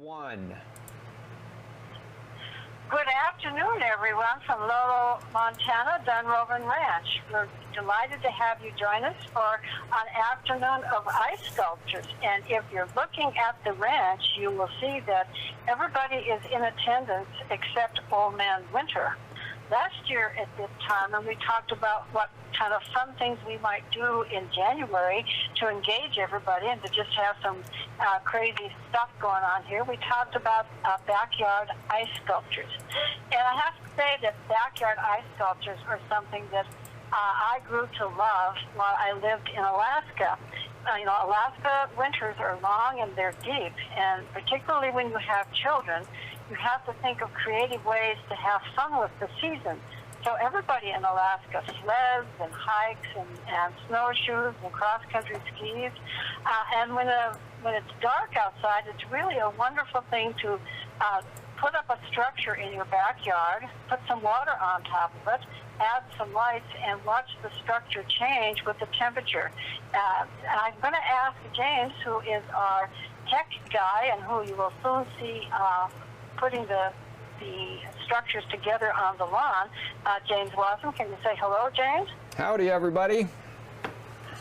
One. Good afternoon, everyone, from Lolo, Montana, Dunrovin Ranch. We're delighted to have you join us for an afternoon of ice sculptures. And if you're looking at the ranch, you will see that everybody is in attendance except Old Man Winter. Last year at this time, and we talked about what kind of fun things we might do in January to engage everybody and to just have some crazy stuff going on here. We talked about backyard ice sculptures. And I have to say that backyard ice sculptures are something that I grew to love while I lived in Alaska. Alaska winters are long and they're deep, and particularly when you have children, you have to think of creative ways to have fun with the season. So everybody in Alaska sleds and hikes and snowshoes and cross-country skis. And when it's dark outside, it's really a wonderful thing to put up a structure in your backyard, put some water on top of it, add some lights, and watch the structure change with the temperature. And I'm going to ask James, who is our tech guy and who you will soon see putting the structures together on the lawn. James Watson, can you say hello, James? Howdy, everybody.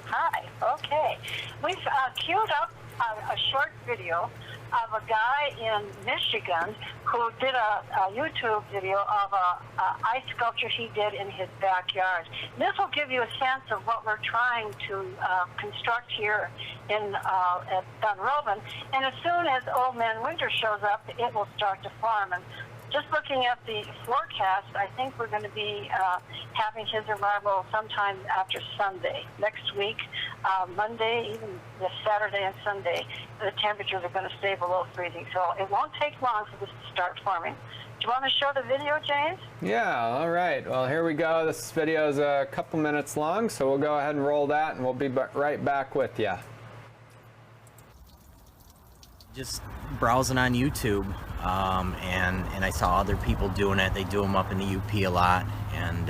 Hi. Okay. We've queued up a short video of a guy in Michigan who did a YouTube video of a ice sculpture he did in his backyard. This will give you a sense of what we're trying to construct here at Dunrovin. And as soon as Old Man Winter shows up, it will start to form. And just looking at the forecast, I think we're going to be having his arrival sometime after Sunday. Next week, Monday, even this Saturday and Sunday, the temperatures are going to stay below freezing. So it won't take long for this to start forming. Do you want to show the video, James? Yeah, all right. Well, here we go. This video is a couple minutes long, so we'll go ahead and roll that, and we'll be right back with you. Just browsing on YouTube, and I saw other people doing it. They do them up in the UP a lot, and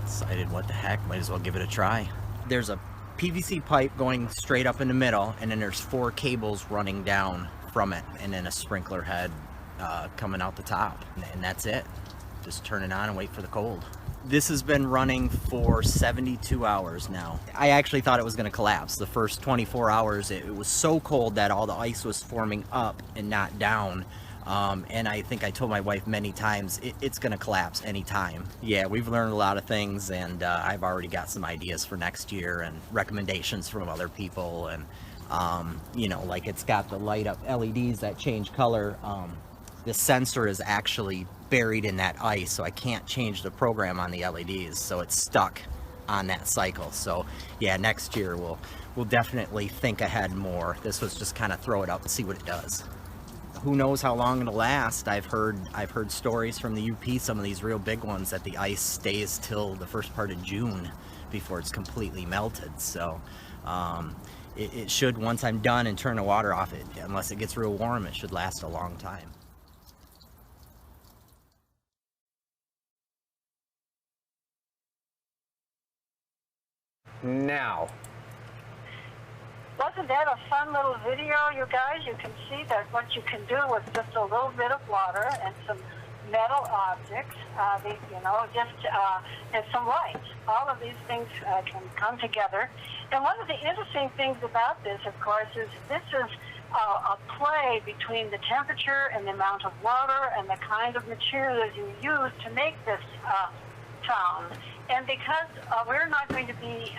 decided, what the heck, might as well give it a try. There's a PVC pipe going straight up in the middle, and then there's 4 cables running down from it, and then a sprinkler head coming out the top, and that's it. Just turn it on and wait for the cold. This has been running for 72 hours now. I actually thought it was going to collapse. The first 24 hours, it was so cold that all the ice was forming up and not down. And I think I told my wife many times, it's going to collapse anytime. Yeah, we've learned a lot of things, and I've already got some ideas for next year and recommendations from other people. And, like it's got the light up LEDs that change color. The sensor is actually buried in that ice, so I can't change the program on the LEDs, so it's stuck on that cycle. So yeah, next year we'll definitely think ahead more. This was just kind of throw it up and see what it does. Who knows how long it'll last? I've heard stories from the UP, some of these real big ones, that the ice stays till the first part of June before it's completely melted. So it should, once I'm done and turn the water off, unless it gets real warm, it should last a long time. Now. Wasn't that a fun little video, you guys? You can see that what you can do with just a little bit of water and some metal objects, and some lights. All of these things can come together. And one of the interesting things about this, of course, is this is a play between the temperature and the amount of water and the kind of material that you use to make this sound. And because we're not going to be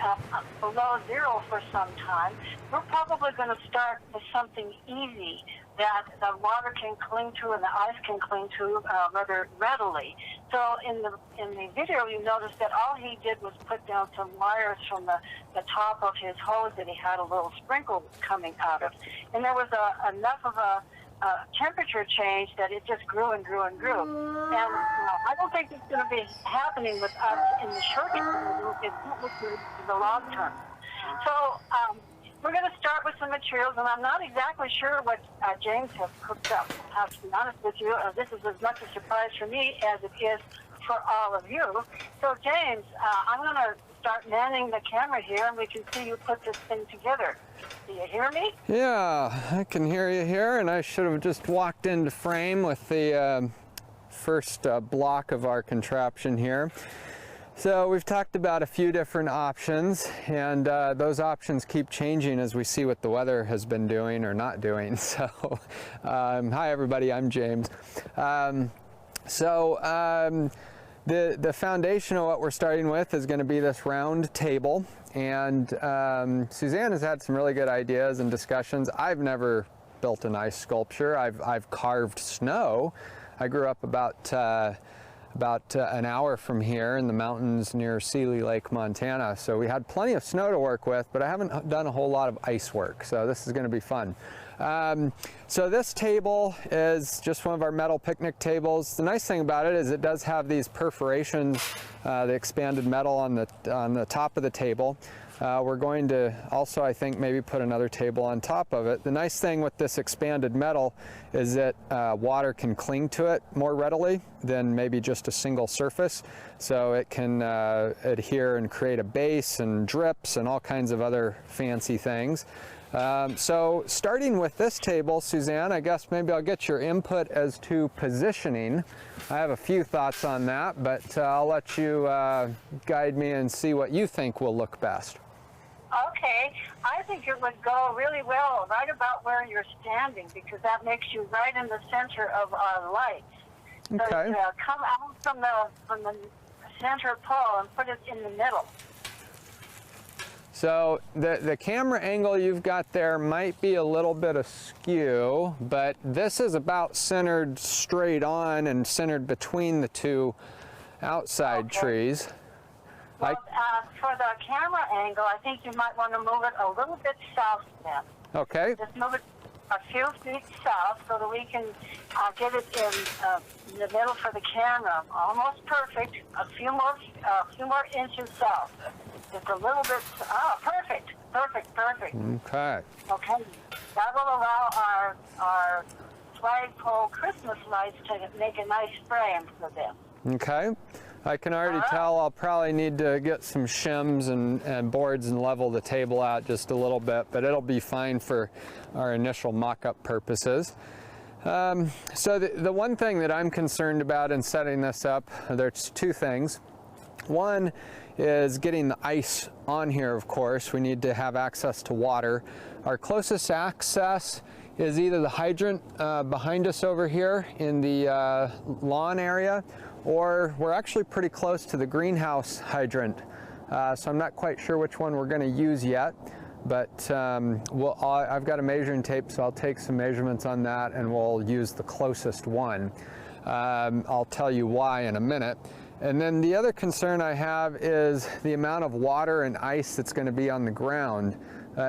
below zero for some time, we're probably going to start with something easy that the water can cling to and the ice can cling to rather readily. So in the video, you notice that all he did was put down some wires from the top of his hose that he had a little sprinkle coming out of. And there was enough of a temperature change that it just grew and grew and grew. And I don't think it's going to be happening with us in the short term. It's not looking in the long term. So we're going to start with some materials, and I'm not exactly sure what James has cooked up. I have to be honest with you, this is as much a surprise for me as it is for all of you. So James, I'm going to start manning the camera here, and we can see you put this thing together. Do you hear me? Yeah, I can hear you here, and I should have just walked into frame with the first block of our contraption here. So we've talked about a few different options, and those options keep changing as we see what the weather has been doing or not doing. So hi everybody, I'm James. The foundation of what we're starting with is going to be this round table, and Suzanne has had some really good ideas and discussions. I've never built an ice sculpture. I've carved snow. I grew up about an hour from here in the mountains near Seeley Lake, Montana. So we had plenty of snow to work with, but I haven't done a whole lot of ice work. So this is going to be fun. So this table is just one of our metal picnic tables. The nice thing about it is it does have these perforations, the expanded metal on the top of the table. We're going to also, I think, maybe put another table on top of it. The nice thing with this expanded metal is that water can cling to it more readily than maybe just a single surface. So it can adhere and create a base and drips and all kinds of other fancy things. So starting with this table, Suzanne, I guess maybe I'll get your input as to positioning. I have a few thoughts on that, but I'll let you guide me and see what you think will look best. Okay, I think it would go really well right about where you're standing, because that makes you right in the center of our lights. Okay. So come out from the center pole and put it in the middle. So the camera angle you've got there might be a little bit askew, but this is about centered straight on and centered between the two outside trees. Well, for the camera angle, I think you might want to move it a little bit south then. Okay. Just move it a few feet south so that we can get it in the middle for the camera. Almost perfect. A few more inches south. Just a little bit. Oh, perfect. Perfect. Okay. Okay. That will allow our flagpole Christmas lights to make a nice frame for them. Okay. I can already tell I'll probably need to get some shims and boards and level the table out just a little bit, but it'll be fine for our initial mock-up purposes. So the one thing that I'm concerned about in setting this up, there's two things. One is getting the ice on here, of course. We need to have access to water. Our closest access is either the hydrant behind us over here in the lawn area, or we're actually pretty close to the greenhouse hydrant. So I'm not quite sure which one we're going to use yet, but I've got a measuring tape, so I'll take some measurements on that and we'll use the closest one. I'll tell you why in a minute. And then the other concern I have is the amount of water and ice that's going to be on the ground.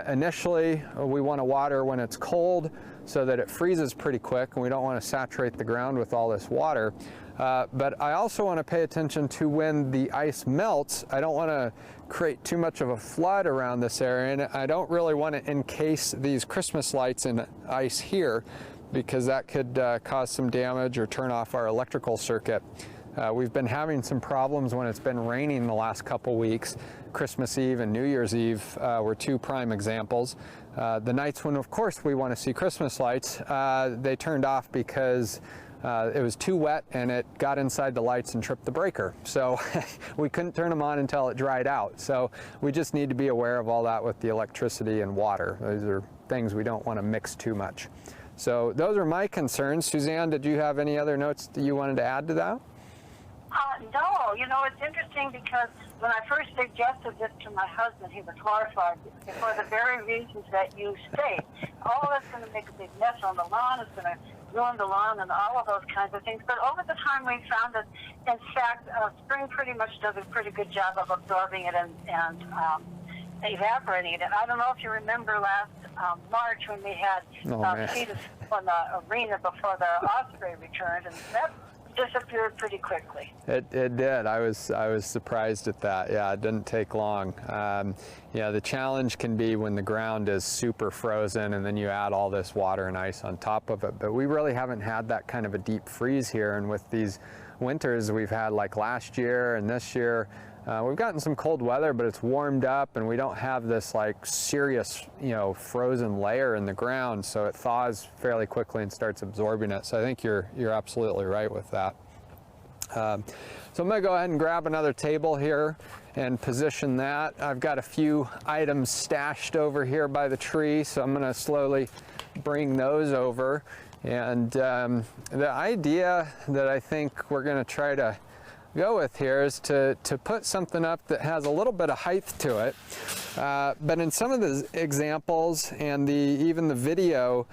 Initially, we want to water when it's cold so that it freezes pretty quick, and we don't want to saturate the ground with all this water. But I also want to pay attention to when the ice melts. I don't want to create too much of a flood around this area, and I don't really want to encase these Christmas lights in ice here, because that could cause some damage or turn off our electrical circuit. We've been having some problems when it's been raining the last couple weeks. Christmas Eve and New Year's Eve were two prime examples. The nights when, of course, we want to see Christmas lights, they turned off because it was too wet and it got inside the lights and tripped the breaker. So we couldn't turn them on until it dried out. So we just need to be aware of all that with the electricity and water. Those are things we don't want to mix too much. So those are my concerns. Suzanne, did you have any other notes that you wanted to add to that? No, you know, it's interesting because when I first suggested this to my husband, he was horrified for the very reasons that you state. Oh, that's going to make a big mess on the lawn, it's going to ruin the lawn and all of those kinds of things. But over the time we found that, in fact, spring pretty much does a pretty good job of absorbing it and evaporating it. And I don't know if you remember last March when we had feet on the arena before the osprey returned, and that disappeared pretty quickly. It did. I was surprised at that. Yeah, it didn't take long. Yeah, the challenge can be when the ground is super frozen and then you add all this water and ice on top of it. But we really haven't had that kind of a deep freeze here, and with these winters we've had like last year and this year. We've gotten some cold weather, but it's warmed up and we don't have this like serious, frozen layer in the ground, so it thaws fairly quickly and starts absorbing it. So I think you're absolutely right with that. So I'm going to go ahead and grab another table here and position that. I've got a few items stashed over here by the tree, so I'm going to slowly bring those over. And the idea that I think we're going to try to go with here is to put something up that has a little bit of height to it. But in some of the examples and even the video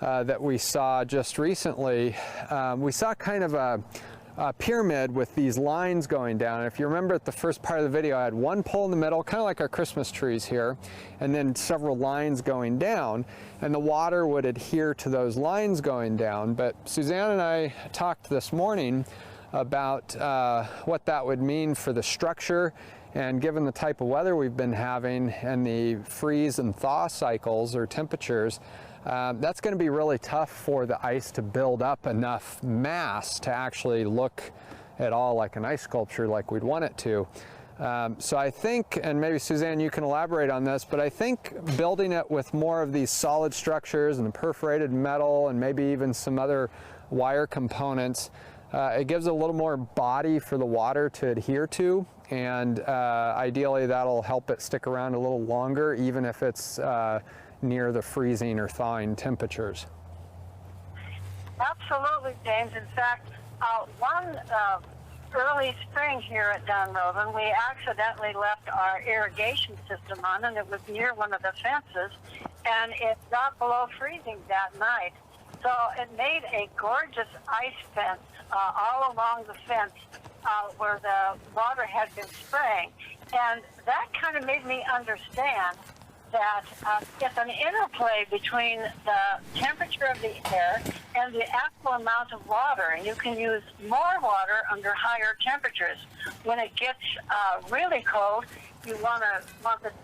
that we saw just recently, we saw kind of a pyramid with these lines going down. If you remember at the first part of the video, I had one pole in the middle, kind of like our Christmas trees here, and then several lines going down, and the water would adhere to those lines going down. But Suzanne and I talked this morning about what that would mean for the structure, and given the type of weather we've been having and the freeze and thaw cycles or temperatures, that's going to be really tough for the ice to build up enough mass to actually look at all like an ice sculpture like we'd want it to. So I think, and maybe Suzanne you can elaborate on this, but I think building it with more of these solid structures and perforated metal and maybe even some other wire components, it gives a little more body for the water to adhere to, and ideally that'll help it stick around a little longer, even if it's near the freezing or thawing temperatures. Absolutely, James. In fact, one early spring here at Dunrovin, we accidentally left our irrigation system on, and it was near one of the fences, and it got below freezing that night. So it made a gorgeous ice fence all along the fence where the water had been spraying. And that kind of made me understand that it's an interplay between the temperature of the air and the actual amount of water. And you can use more water under higher temperatures. When it gets really cold, you want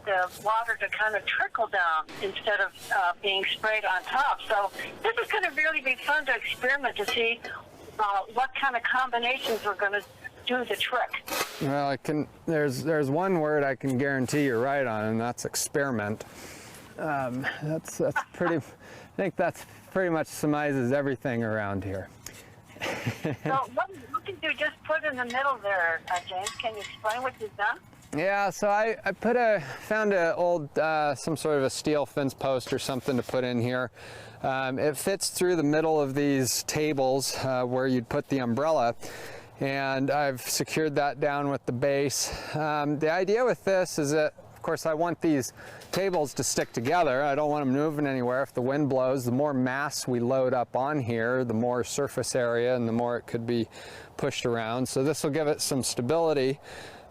the water to kind of trickle down instead of being sprayed on top. So this is going to really be fun to experiment to see what kind of combinations we're going to do the trick. Well, there's one word I can guarantee you're right on, and that's experiment. That's pretty. I think that's pretty much summarizes everything around here. So what did you just put in the middle there, James? Can you explain what you've done? Yeah, so I found an old some sort of a steel fence post or something to put in here. It fits through the middle of these tables where you'd put the umbrella, and I've secured that down with the base. The idea with this is that, of course, I want these tables to stick together. I don't want them moving anywhere. If the wind blows, the more mass we load up on here, the more surface area and the more it could be pushed around. So this will give it some stability.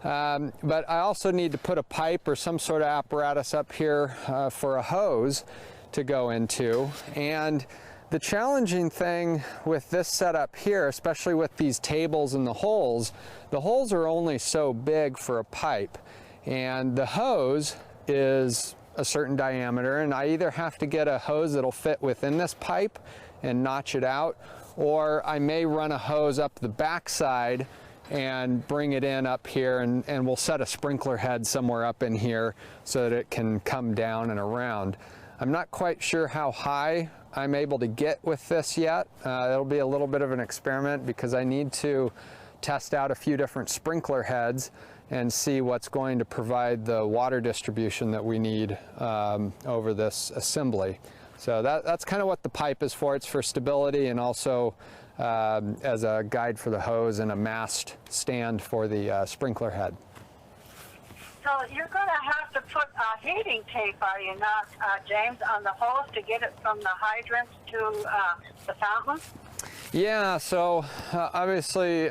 But I also need to put a pipe or some sort of apparatus up here for a hose to go into. And the challenging thing with this setup here, especially with these tables and the holes are only so big for a pipe. And the hose is a certain diameter, and I either have to get a hose that'll fit within this pipe and notch it out, or I may run a hose up the backside and bring it in up here, and we'll set a sprinkler head somewhere up in here so that it can come down and around. I'm not quite sure how high I'm able to get with this yet. It'll be a little bit of an experiment because I need to test out a few different sprinkler heads and see what's going to provide the water distribution that we need over this assembly. So that's kind of what the pipe is for. It's for stability and also as a guide for the hose and a mast stand for the sprinkler head. So you're going to have to put heating tape, are you not, James, on the hose to get it from the hydrant to the fountain? Yeah, so obviously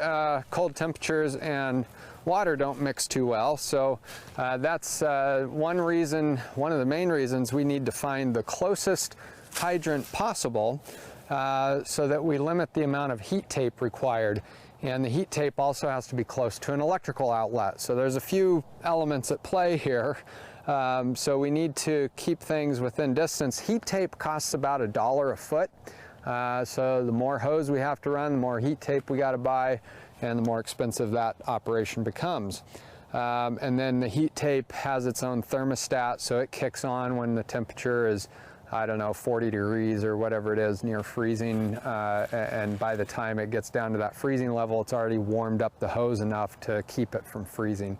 cold temperatures and water don't mix too well, so that's one of the main reasons we need to find the closest hydrant possible so that we limit the amount of heat tape required. And the heat tape also has to be close to an electrical outlet. So there's a few elements at play here. So we need to keep things within distance. Heat tape costs about $1 a foot. So the more hose we have to run, the more heat tape we got to buy, and the more expensive that operation becomes. And then the heat tape has its own thermostat, so it kicks on when the temperature is, I don't know, 40 degrees or whatever it is, near freezing, and by the time it gets down to that freezing level, it's already warmed up the hose enough to keep it from freezing.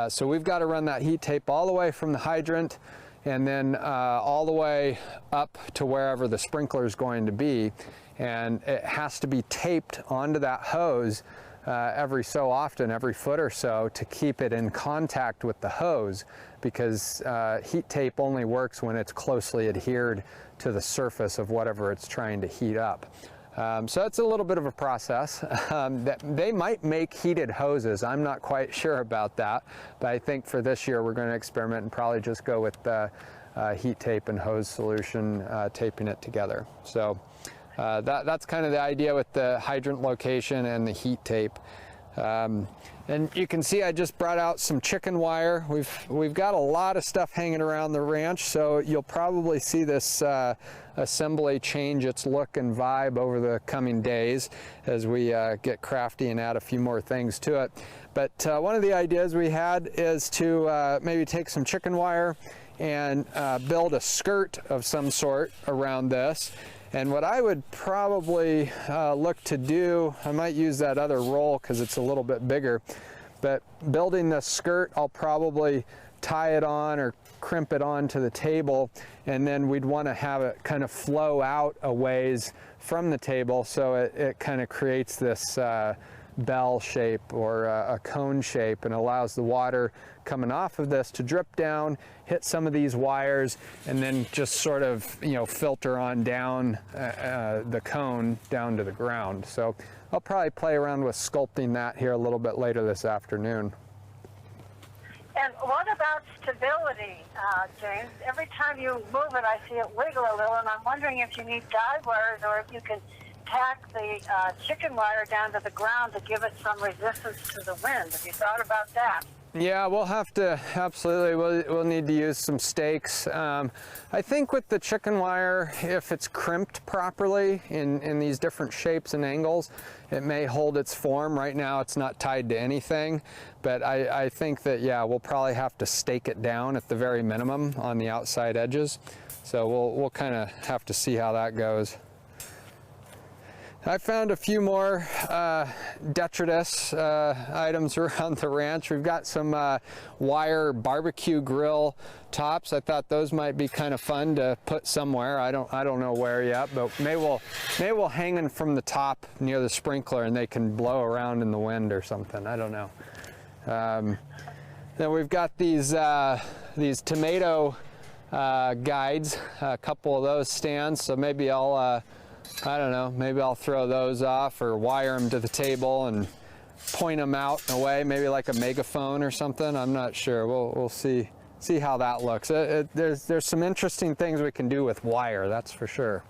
So we've got to run that heat tape all the way from the hydrant and then all the way up to wherever the sprinkler is going to be, and it has to be taped onto that hose every so often, every foot or so, to keep it in contact with the hose, because heat tape only works when it's closely adhered to the surface of whatever it's trying to heat up. So it's a little bit of a process. They might make heated hoses. I'm not quite sure about that, but I think for this year we're going to experiment and probably just go with the heat tape and hose solution, taping it together. So that's kind of the idea with the hydrant location and the heat tape. And you can see I just brought out some chicken wire. We've got a lot of stuff hanging around the ranch, so you'll probably see this assembly change its look and vibe over the coming days as we get crafty and add a few more things to it. But one of the ideas we had is to maybe take some chicken wire and build a skirt of some sort around this. And what I would probably look to do, I might use that other roll because it's a little bit bigger, but building the skirt, I'll probably tie it on or crimp it onto the table, and then we'd want to have it kind of flow out a ways from the table, so it kind of creates this bell shape or a cone shape, and allows the water coming off of this to drip down, hit some of these wires, and then just sort of, you know, filter on down the cone down to the ground. So I'll probably play around with sculpting that here a little bit later this afternoon. And what about stability, James? Every time you move it, I see it wiggle a little, and I'm wondering if you need guide wires or if you can tack the chicken wire down to the ground to give it some resistance to the wind. Have you thought about that? Yeah, we'll have to, absolutely, we'll need to use some stakes. I think with the chicken wire, if it's crimped properly in these different shapes and angles, it may hold its form. Right now it's not tied to anything, but I think that, yeah, we'll probably have to stake it down at the very minimum on the outside edges. So we'll kind of have to see how that goes. I found a few more detritus items around the ranch. We've got some wire barbecue grill tops. I thought those might be kind of fun to put somewhere. I don't know where yet, but maybe we'll hang them from the top near the sprinkler, and they can blow around in the wind or something. I don't know. Then we've got these tomato guides, a couple of those stands. So maybe I don't know, maybe I'll throw those off or wire them to the table and point them out in a way, maybe like a megaphone or something. I'm not sure. We'll see how that looks. There's some interesting things we can do with wire, that's for sure.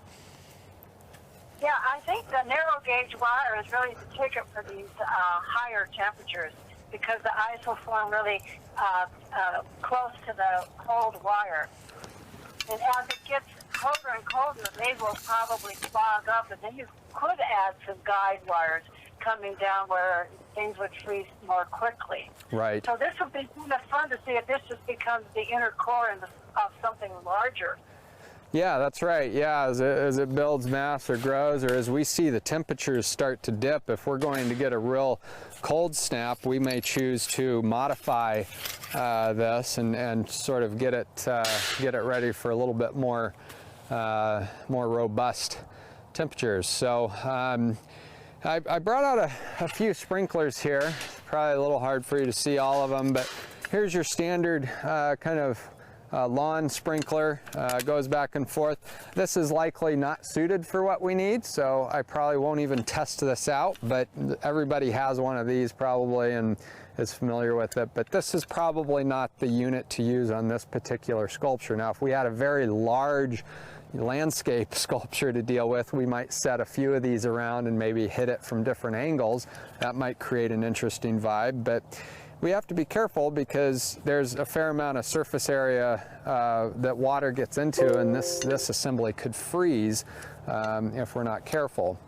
Yeah, I think the narrow gauge wire is really the ticket for these higher temperatures, because the ice will form really close to the cold wire. And as it gets colder and colder, they will probably clog up, and then you could add some guide wires coming down where things would freeze more quickly. Right. So this would be kind of fun to see if this just becomes the inner core of something larger. Yeah, that's right. Yeah, as it builds mass or grows, or as we see the temperatures start to dip, if we're going to get a real cold snap, we may choose to modify this and sort of get it ready for a little bit more robust temperatures. So I brought out a few sprinklers here. It's probably a little hard for you to see all of them, but here's your standard kind of lawn sprinkler, goes back and forth. This is likely not suited for what we need, so I probably won't even test this out, but everybody has one of these probably and is familiar with it. But this is probably not the unit to use on this particular sculpture. Now, if we had a very large landscape sculpture to deal with, we might set a few of these around and maybe hit it from different angles. That might create an interesting vibe. But we have to be careful because there's a fair amount of surface area that water gets into, and this assembly could freeze if we're not careful.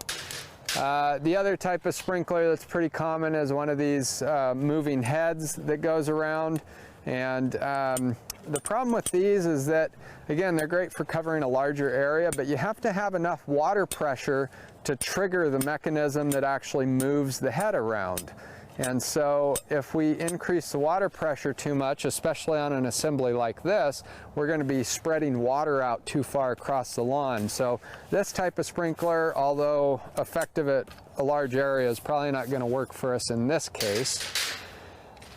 The other type of sprinkler that's pretty common is one of these moving heads that goes around. And the problem with these is that, again, they're great for covering a larger area, but you have to have enough water pressure to trigger the mechanism that actually moves the head around. And so if we increase the water pressure too much, especially on an assembly like this, we're going to be spreading water out too far across the lawn. So this type of sprinkler, although effective at a large area, is probably not going to work for us in this case.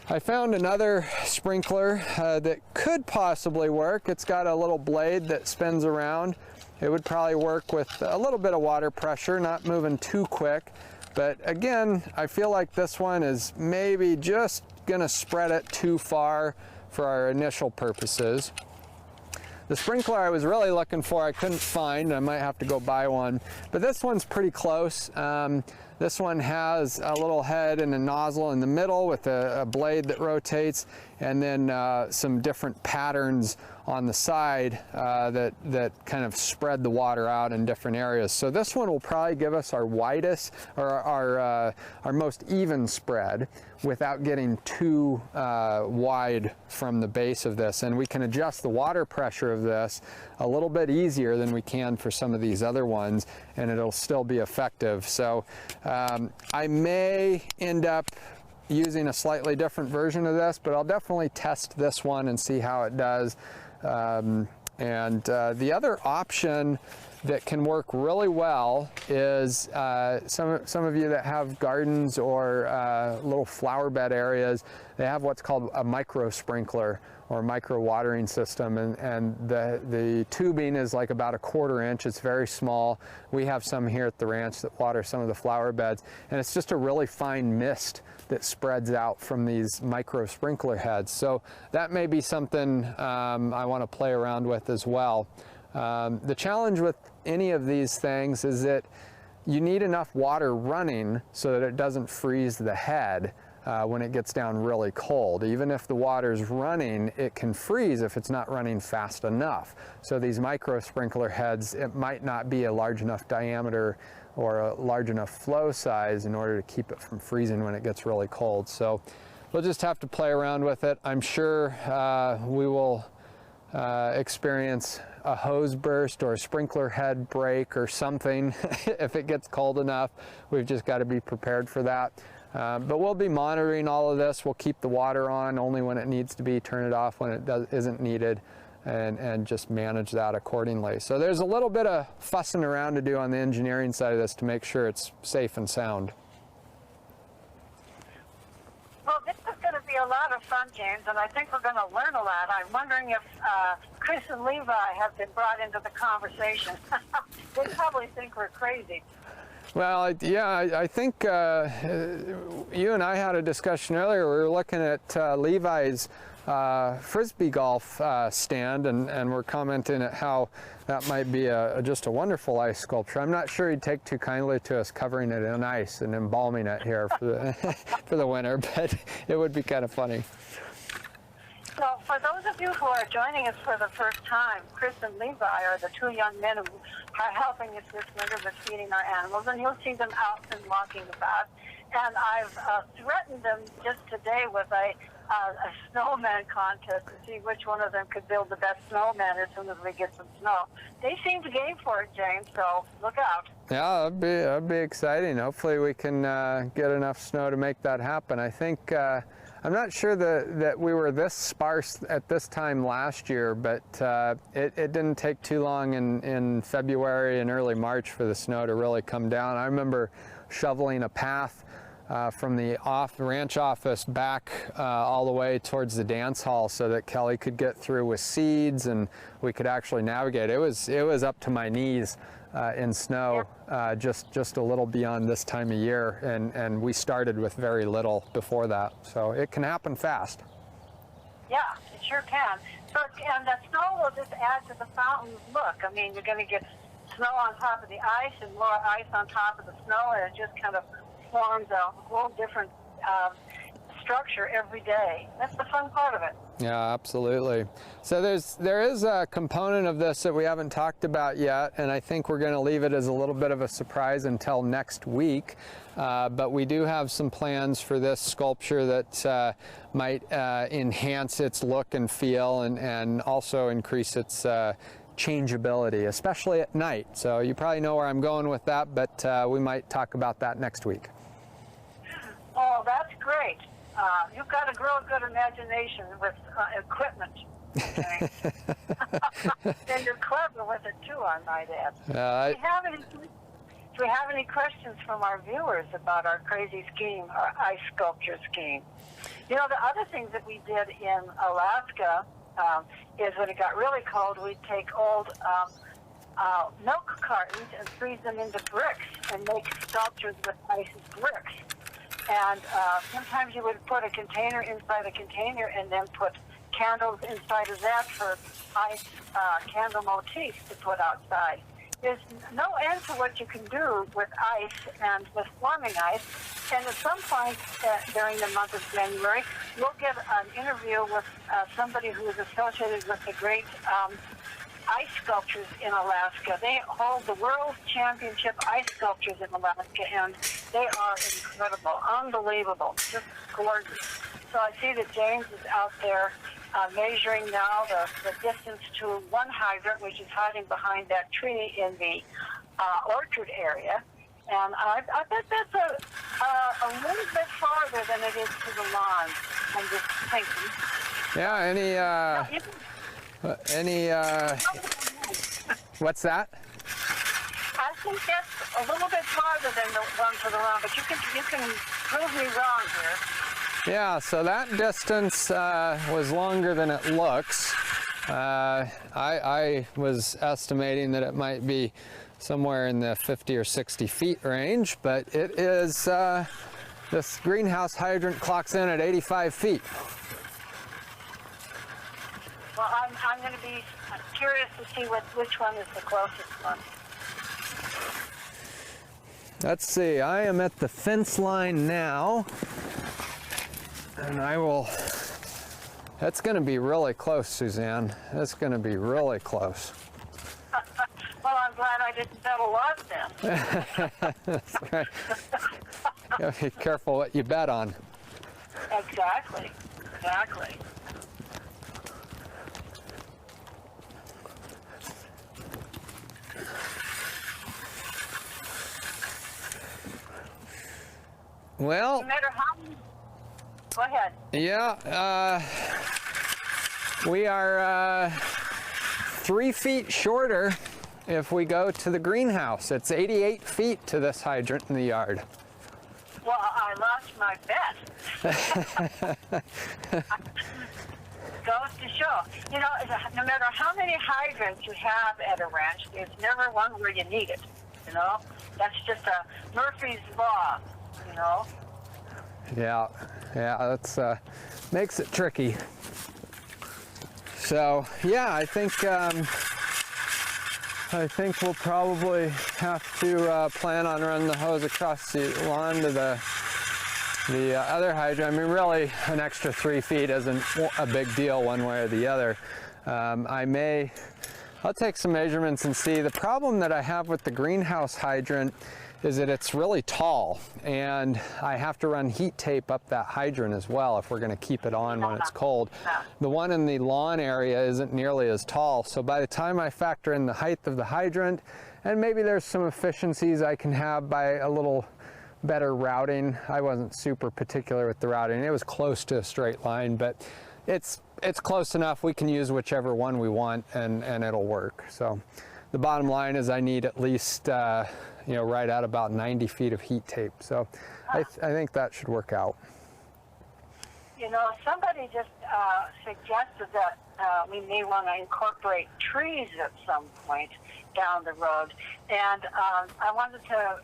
I found another sprinkler that could possibly work. It's got a little blade that spins around. It would probably work with a little bit of water pressure, not moving too quick. But again, I feel like this one is maybe just gonna spread it too far for our initial purposes. The sprinkler I was really looking for, I couldn't find. I might have to go buy one, but this one's pretty close. This one has a little head and a nozzle in the middle with a blade that rotates, and then some different patterns on the side that kind of spread the water out in different areas. So this one will probably give us our widest, or our most even spread without getting too wide from the base of this. And we can adjust the water pressure of this a little bit easier than we can for some of these other ones, and it'll still be effective. So I may end up using a slightly different version of this, but I'll definitely test this one and see how it does. The other option that can work really well is some of you that have gardens or little flower bed areas, they have what's called a micro sprinkler or micro watering system, and the tubing is like about 1/4 inch. It's very small. We have some here at the ranch that water some of the flower beds, and it's just a really fine mist that spreads out from these micro sprinkler heads. So that may be something I want to play around with as well. The challenge with any of these things is that you need enough water running so that it doesn't freeze the head when it gets down really cold. Even if the water's running, it can freeze if it's not running fast enough. So these micro sprinkler heads, it might not be a large enough diameter or a large enough flow size in order to keep it from freezing when it gets really cold. So we'll just have to play around with it. I'm sure we will experience a hose burst or a sprinkler head break or something if it gets cold enough. We've just got to be prepared for that. But we'll be monitoring all of this. We'll keep the water on only when it needs to be, turn it off when it isn't needed, and just manage that accordingly. So there's a little bit of fussing around to do on the engineering side of this to make sure it's safe and sound. Well, this is going to be a lot of fun, James, and I think we're going to learn a lot. I'm wondering if Chris and Levi have been brought into the conversation. They probably think we're crazy. Well, yeah, I think you and I had a discussion earlier. We were looking at Levi's Frisbee golf stand, and we're commenting at how that might be just a wonderful ice sculpture. I'm not sure he'd take too kindly to us covering it in ice and embalming it here for the, for the winter, but it would be kind of funny. So for those of you who are joining us for the first time, Chris and Levi are the two young men who are helping us this winter with feeding our animals, and you'll see them out and walking about. And I've threatened them just today with a snowman contest to see which one of them could build the best snowman as soon as we get some snow. They seem to game for it, James, so look out. Yeah, that'd be exciting. Hopefully we can get enough snow to make that happen. I think I'm not sure that we were this sparse at this time last year, but it didn't take too long in February and early March for the snow to really come down. I remember shoveling a path from the ranch office back all the way towards the dance hall so that Kelly could get through with seeds and we could actually navigate. It was up to my knees in snow, just a little beyond this time of year, and we started with very little before that, so it can happen fast. Yeah, it sure can. And the snow will just add to the fountain's look. I mean, you're going to get snow on top of the ice and more ice on top of the snow, and it just kind of forms a whole different structure every day. That's the fun part of it. Yeah, absolutely. So there is a component of this that we haven't talked about yet, and I think we're going to leave it as a little bit of a surprise until next week. But we do have some plans for this sculpture that might enhance its look and feel, and also increase its changeability, especially at night. So you probably know where I'm going with that, but we might talk about that next week. Oh, that's great. You've got a real good imagination with equipment. Okay? And you're clever with it too, I might add. Do we have any questions from our viewers about our crazy scheme, our ice sculpture scheme? You know, the other things that we did in Alaska is when it got really cold, we'd take old milk cartons and freeze them into bricks and make sculptures with ice bricks. And sometimes you would put a container inside a container and then put candles inside of that for ice candle motifs to put outside. There's no end to what you can do with ice and with forming ice. And at some point during the month of January, we'll get an interview with somebody who is associated with the great ice sculptures in Alaska. They hold the World Championship ice sculptures in Alaska, and they are incredible, unbelievable, just gorgeous. So I see that James is out there measuring now the distance to one hydrant, which is hiding behind that tree in the orchard area. And I bet that's a little bit farther than it is to the lawn. I'm just thinking. Yeah, what's that? I think that's a little bit farther than the one to the lawn, but you can prove me wrong here. Yeah, so that distance was longer than it looks. I was estimating that it might be somewhere in the 50 or 60 feet range, but it is, this greenhouse hydrant clocks in at 85 feet. Well, I'm going to be curious to see which one is the closest one. Let's see, I am at the fence line now, and I will, that's going to be really close, Suzanne. That's going to be really close. Well, I'm glad I didn't bet a lot then. That's right. You gotta be careful what you bet on. Exactly. Well, No matter how many... Go ahead. yeah, we are 3 feet shorter if we go to the greenhouse. It's 88 feet to this hydrant in the yard. Well, I lost my bet. Goes to show. You know, no matter how many hydrants you have at a ranch, there's never one where you need it. You know? That's just a Murphy's Law, you know? Yeah, that's makes it tricky. So, yeah, I think we'll probably have to plan on running the hose across the lawn to the other hydrant. I mean, really, an extra 3 feet isn't a big deal one way or the other. I'll take some measurements and see. The problem that I have with the greenhouse hydrant is that it's really tall, and I have to run heat tape up that hydrant as well if we're going to keep it on when it's cold. The one in the lawn area isn't nearly as tall, so by the time I factor in the height of the hydrant, and maybe there's some efficiencies I can have by a little better routing. I wasn't super particular with the routing. It was close to a straight line, but it's close enough. We can use whichever one we want, and it'll work. So the bottom line is I need at least right at about 90 feet of heat tape. So I think that should work out. You know, somebody just suggested that we may want to incorporate trees at some point down the road. And I wanted to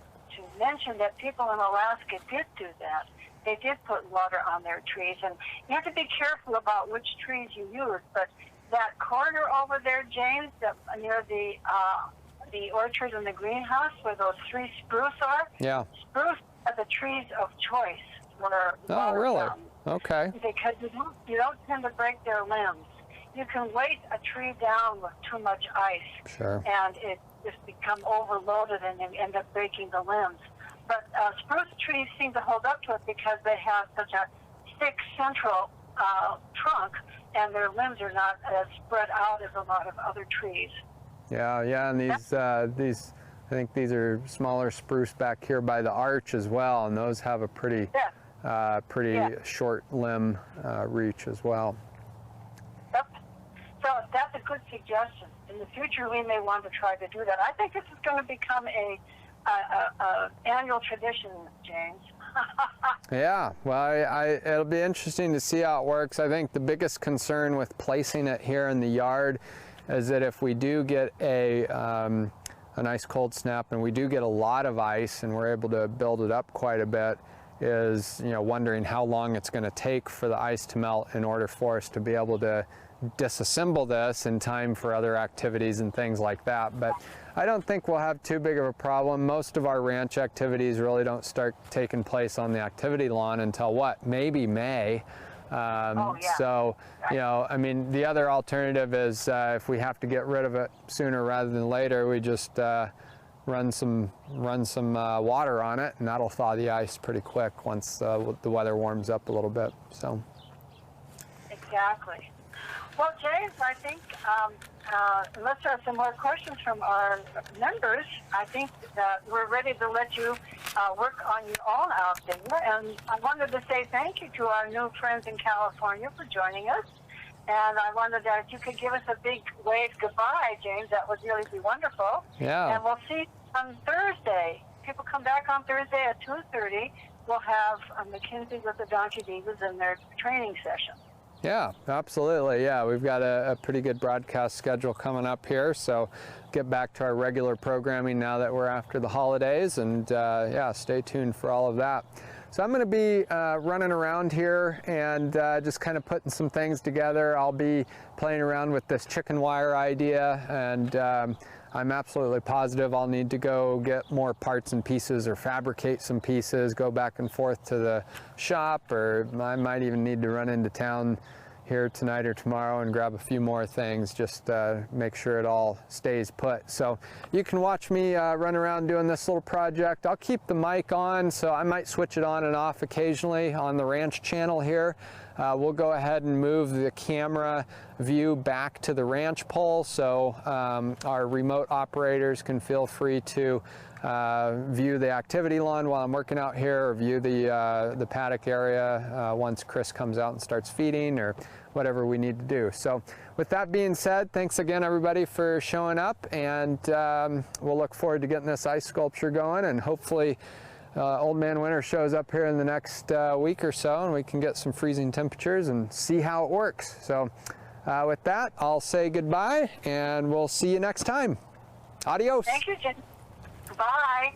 mention that people in Alaska did do that. They did put water on their trees. And you have to be careful about which trees you use. But that corner over there, James, near the orchard and the greenhouse where those 3 spruce are, Yeah. spruce are the trees of choice. Oh, really? Okay. Because you don't tend to break their limbs. You can weight a tree down with too much ice, Sure. and it just become overloaded and you end up breaking the limbs. But spruce trees seem to hold up to it because they have such a thick central trunk, and their limbs are not as spread out as a lot of other trees. Yeah, yeah, and these I think these are smaller spruce back here by the arch as well, and those have a pretty short limb reach as well. Yep. So that's a good suggestion. In the future, we may want to try to do that. I think this is going to become a annual tradition, James. Yeah, well, it'll be interesting to see how it works. I think the biggest concern with placing it here in the yard is that if we do get an ice cold snap and we do get a lot of ice and we're able to build it up quite a bit, is wondering how long it's going to take for the ice to melt in order for us to be able to disassemble this in time for other activities and things like that. But I don't think we'll have too big of a problem. Most of our ranch activities really don't start taking place on the activity lawn until what, maybe May. So, I mean, the other alternative is if we have to get rid of it sooner rather than later, we just run some water on it, and that'll thaw the ice pretty quick once the weather warms up a little bit. So. Exactly. Well, James, I think unless there are some more questions from our members, I think that we're ready to let you work on your own out there. And I wanted to say thank you to our new friends in California for joining us. And I wondered that if you could give us a big wave goodbye, James, that would really be wonderful. Yeah. And we'll see you on Thursday. People come back on Thursday at 2:30. We'll have McKinsey with the Donkey Divas in their training session. Yeah, absolutely. Yeah, we've got a pretty good broadcast schedule coming up here, so get back to our regular programming now that we're after the holidays, and yeah, stay tuned for all of that. So I'm going to be running around here and just kind of putting some things together. I'll be playing around with this chicken wire idea, and I'm absolutely positive I'll need to go get more parts and pieces or fabricate some pieces, go back and forth to the shop, or I might even need to run into town here tonight or tomorrow and grab a few more things, just make sure it all stays put. So you can watch me run around doing this little project. I'll keep the mic on, so I might switch it on and off occasionally on the ranch channel here. We'll go ahead and move the camera view back to the ranch pole, so our remote operators can feel free to view the activity lawn while I'm working out here, or view the paddock area once Chris comes out and starts feeding, or whatever we need to do. So with that being said, thanks again everybody for showing up, and we'll look forward to getting this ice sculpture going, and hopefully Old Man Winter shows up here in the next week or so, and we can get some freezing temperatures and see how it works. So with that, I'll say goodbye, and we'll see you next time. Adios. Thank you, Jim. Bye.